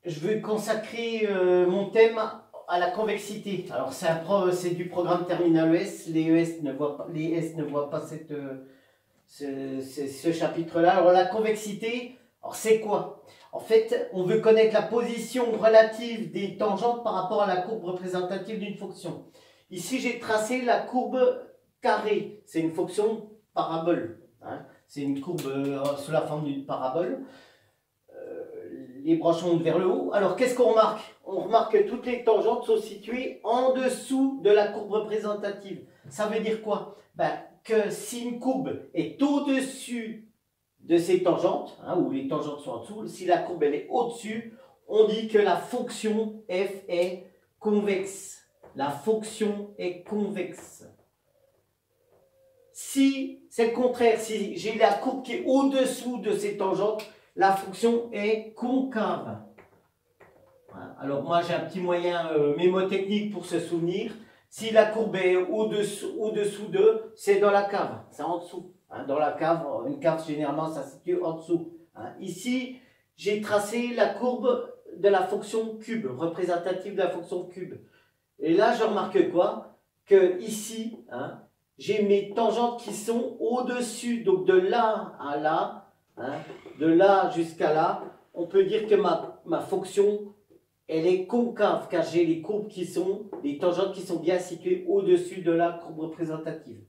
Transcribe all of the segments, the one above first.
je vais consacrer mon thème à la convexité. Alors c'est du programme Terminal ES. Les S ne voient pas ce chapitre-là. Alors la convexité, alors c'est quoi? En fait, on veut connaître la position relative des tangentes par rapport à la courbe représentative d'une fonction. Ici, j'ai tracé la courbe carrée. C'est une fonction parabole. Hein. C'est une courbe sous la forme d'une parabole. Les branches montent vers le haut. Alors, qu'est-ce qu'on remarque? On remarque que toutes les tangentes sont situées en dessous de la courbe représentative. Ça veut dire quoi? Que si une courbe est au-dessus de ces tangentes, hein, où les tangentes sont en dessous, si la courbe elle est au-dessus, on dit que la fonction f est convexe. La fonction est convexe. Si c'est le contraire, si j'ai la courbe qui est au-dessous de ces tangentes, la fonction est concave. Voilà. Alors moi j'ai un petit moyen mémotechnique pour se souvenir. Si la courbe est au-dessous d'eux, c'est dans la cave, c'est en dessous. Hein, dans la cave, une cave généralement ça se situe en dessous. Hein. Ici, j'ai tracé la courbe de la fonction cube, représentative de la fonction cube. Et là, je remarque quoi? Que ici, hein, j'ai mes tangentes qui sont au-dessus, donc de là à là, hein, de là jusqu'à là, on peut dire que ma fonction, elle est concave, car j'ai les tangentes qui sont bien situées au-dessus de la courbe représentative.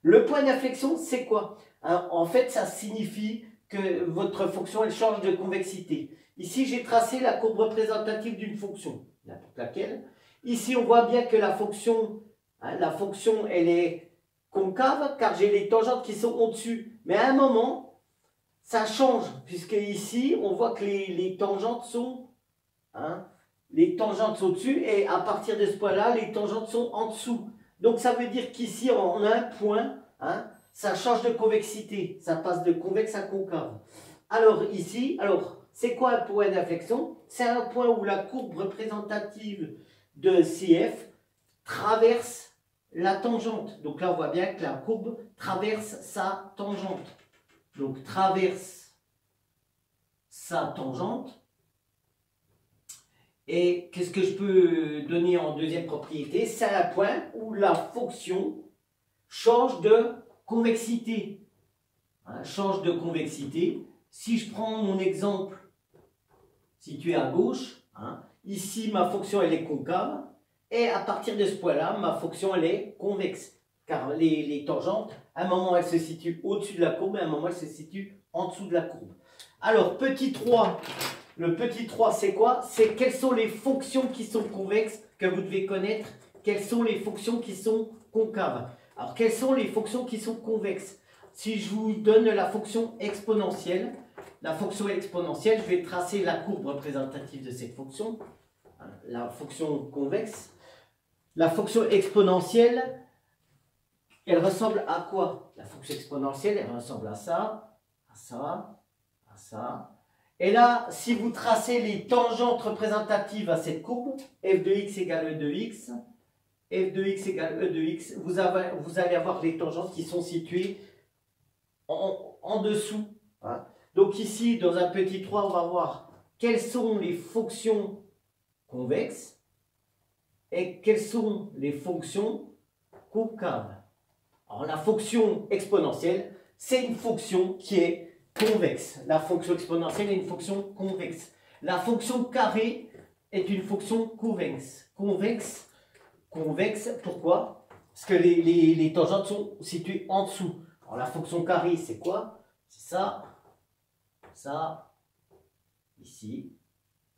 Le point d'inflexion, c'est quoi? Hein, en fait, ça signifie que votre fonction, elle change de convexité. Ici, j'ai tracé la courbe représentative d'une fonction, n'importe laquelle. Ici, on voit bien que la fonction, elle est concave, car j'ai les tangentes qui sont au-dessus. Mais à un moment, ça change, puisque ici, on voit que les tangentes sont... Hein, les tangentes sont au-dessus, et à partir de ce point-là, les tangentes sont en dessous. Donc ça veut dire qu'ici, on a un point, hein, ça change de convexité, ça passe de convexe à concave. Alors ici, c'est quoi un point d'inflexion? C'est un point où la courbe représentative de CF traverse la tangente. Donc là, on voit bien que la courbe traverse sa tangente. Donc traverse sa tangente. Et qu'est-ce que je peux donner en deuxième propriété? C'est un point où la fonction change de convexité. Hein, change de convexité. Si je prends mon exemple situé à gauche, hein, ici ma fonction elle est concave, et à partir de ce point-là, ma fonction elle est convexe. Car les tangentes, à un moment elles se situent au-dessus de la courbe, et à un moment elles se situent en dessous de la courbe. Alors, petit 3. Le petit 3, c'est quoi? C'est quelles sont les fonctions qui sont convexes que vous devez connaître. Quelles sont les fonctions qui sont concaves? Alors, quelles sont les fonctions qui sont convexes? Si je vous donne la fonction exponentielle, je vais tracer la courbe représentative de cette fonction, la fonction convexe. La fonction exponentielle, elle ressemble à quoi? La fonction exponentielle, elle ressemble à ça, à ça, à ça. Et là, si vous tracez les tangentes représentatives à cette courbe, f de x égale e de x, f de x égale e de x, vous allez avoir les tangentes qui sont situées en dessous. Hein. Donc ici, dans un petit 3, on va voir quelles sont les fonctions convexes et quelles sont les fonctions concaves. Alors la fonction exponentielle, c'est une fonction qui est convexe. La fonction exponentielle est une fonction convexe. La fonction carrée est une fonction convexe. Convexe, pourquoi? Parce que les tangentes sont situées en dessous. Alors la fonction carrée, c'est quoi? C'est ça, ici.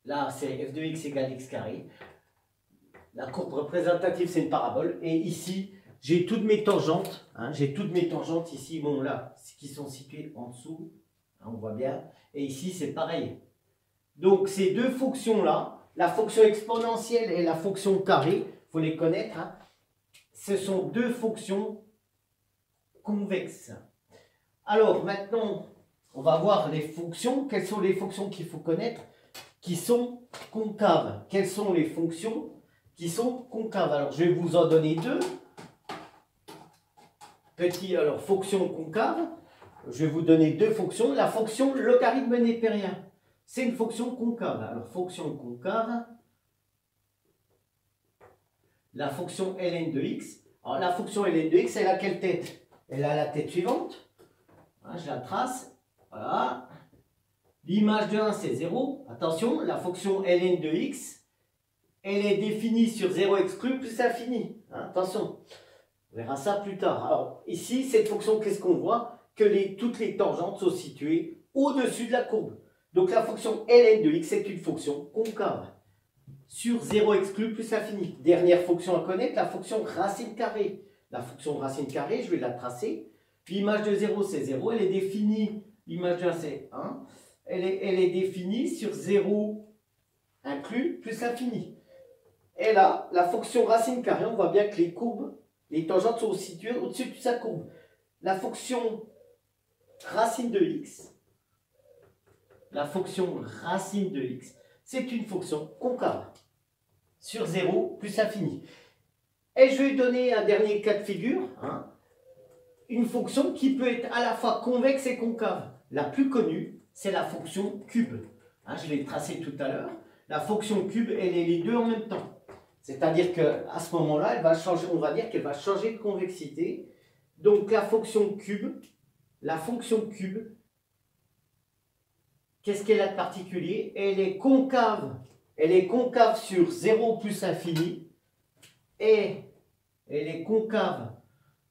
Là, c'est f de x égale x carré. La courbe représentative, c'est une parabole. Et ici, j'ai toutes mes tangentes. Hein, j'ai toutes mes tangentes ici, bon là, qui sont situées en dessous. Hein, on voit bien. Et ici, c'est pareil. Donc, ces deux fonctions-là, la fonction exponentielle et la fonction carrée, il faut les connaître. Hein, ce sont deux fonctions convexes. Alors, maintenant, on va voir les fonctions. Quelles sont les fonctions qu'il faut connaître qui sont concaves? Quelles sont les fonctions qui sont concaves? Alors, je vais vous en donner deux. Alors, fonction concave, je vais vous donner deux fonctions. La fonction logarithme népérien. c'est une fonction concave. Alors, fonction concave, la fonction ln de x. Alors, la fonction ln de x, elle a quelle tête? Elle a la tête suivante. Hein, je la trace. Voilà. L'image de 1, c'est 0. Attention, la fonction ln de x, elle est définie sur 0 exclu plus infini. Hein, attention, on verra ça plus tard. Alors, ici, cette fonction, qu'est-ce qu'on voit? Que toutes les tangentes sont situées au-dessus de la courbe. Donc, la fonction ln de x est une fonction concave sur 0 exclu plus infini. Dernière fonction à connaître, la fonction racine carrée. La fonction racine carrée, je vais la tracer. L'image de 0, c'est 0. Elle est définie, l'image de 1, c'est 1. Elle est définie sur 0 inclus plus l'infini. Et là, la fonction racine carrée, on voit bien que les courbes, les tangentes sont situées au-dessus de sa courbe. La fonction racine de x, c'est une fonction concave sur 0 plus infini. Et je vais donner un dernier cas de figure, hein, une fonction qui peut être à la fois convexe et concave. La plus connue, c'est la fonction cube. Hein, je l'ai tracée tout à l'heure. La fonction cube, elle est les deux en même temps. C'est-à-dire qu'à ce moment-là, elle va changer, on va dire qu'elle va changer de convexité. Donc la fonction cube, qu'est-ce qu'elle a de particulier? Elle est concave sur 0 plus infini et elle est concave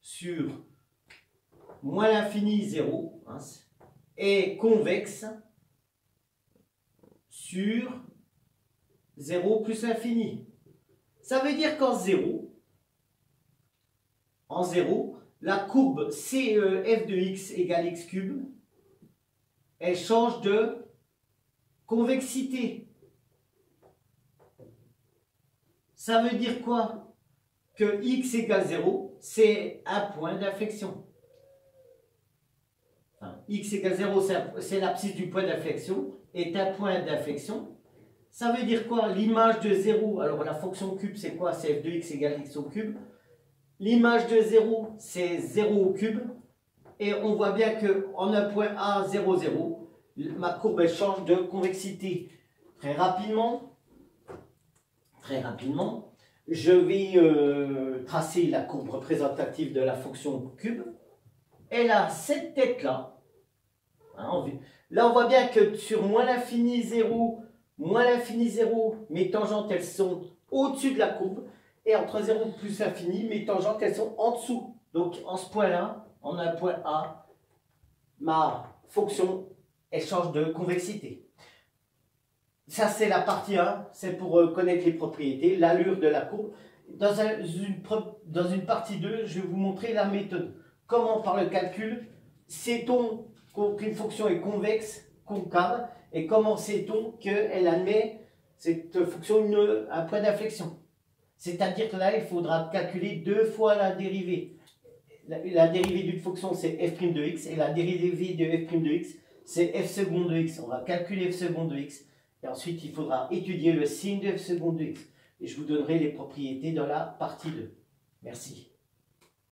sur moins l'infini 0 hein, et convexe sur 0 plus l'infini. Ça veut dire qu'en 0, la courbe CEF de x égale x cube, elle change de convexité. Ça veut dire quoi? Que x égale 0, c'est un point d'inflexion. Enfin, x égale 0, c'est l'abscisse du point d'inflexion, est un point d'inflexion. Ça veut dire quoi? L'image de 0, alors la fonction cube, c'est quoi? C'est f de x égale x au cube. L'image de 0, c'est 0 au cube. Et on voit bien qu'en un point A, 0, 0, ma courbe, elle change de convexité. Très rapidement, je vais tracer la courbe représentative de la fonction cube. Elle a cette tête-là. Hein, là, on voit bien que sur moins l'infini 0, mes tangentes, elles sont au-dessus de la courbe. Et entre 0 plus l'infini, mes tangentes, elles sont en dessous. Donc, en ce point-là, en un point A, ma fonction, elle change de convexité. Ça, c'est la partie 1. C'est pour connaître les propriétés, l'allure de la courbe. Dans une partie 2, je vais vous montrer la méthode. Comment, par le calcul, sait-on qu'une fonction est convexe, concave, et comment sait-on qu'elle admet cette fonction un point d'inflexion? C'est-à-dire que là, il faudra calculer 2 fois la dérivée. La dérivée d'une fonction, c'est f' de x, et la dérivée de f' de x, c'est f seconde de x. On va calculer f seconde de x, et ensuite, il faudra étudier le signe de f seconde de x. Et je vous donnerai les propriétés dans la partie 2. Merci.